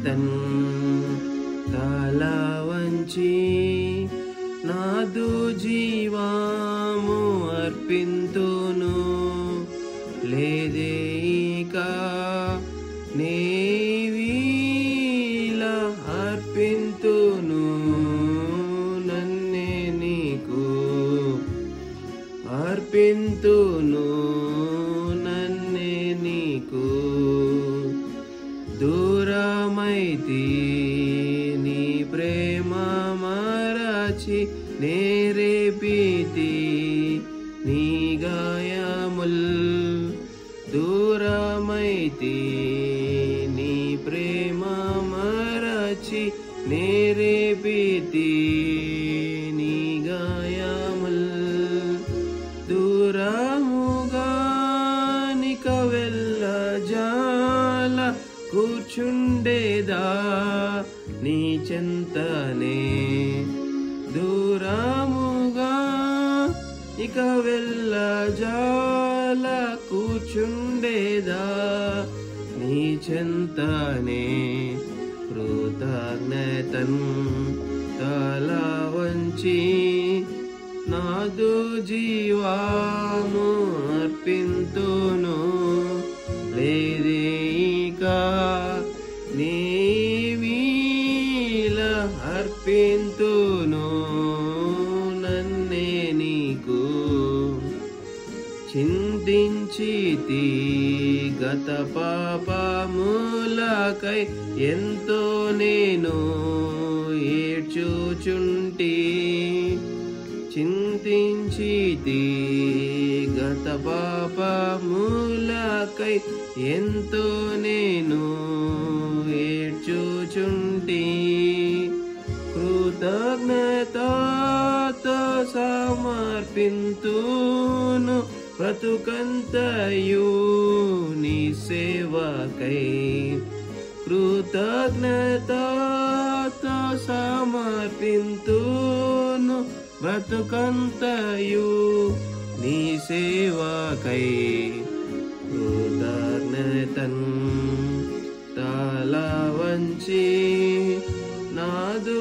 తన్ తల వంచి నాదు జీవము అర్పింతును లేదే ఇక నీవిల అర్పింతును నన్నే నీకు అర్పింతును నన్నే నీకు దూరమైతి నీ ప్రేమ మరచి నేరేపితి నీ గాయముల్ దూరమైతి నీ ప్రేమ మరచి నేరేపితి నీ గాయముల్ దూరముగా నిక వెళ్ళ జాల కూర్చుండేదా నీ చెంతనే దూరముగా ఇక వెళ్ళ జాల కూర్చుండేదా నీ చెంతనే కృతజ్ఞతన్ తల వంచి నాదు జీవము అర్పింతును లేదే ఇక నీవిల అర్పింతును నన్నే నీకు చింతించితి గత పాపములకై ఎంతో నేను ఏడ్చుచుంటి చింతించితి గత పాపములకై ఎంతో నేను ఏడ్చుచుంటి కృతజ్ఞతతో సమర్పింతును బ్రతుకంతయు నీ సేవకై కృతజ్ఞతతో సమర్పింతును బ్రతుకంతయు నీ సేవకై కృతజ్ఞతన్ తల వంచి నాదు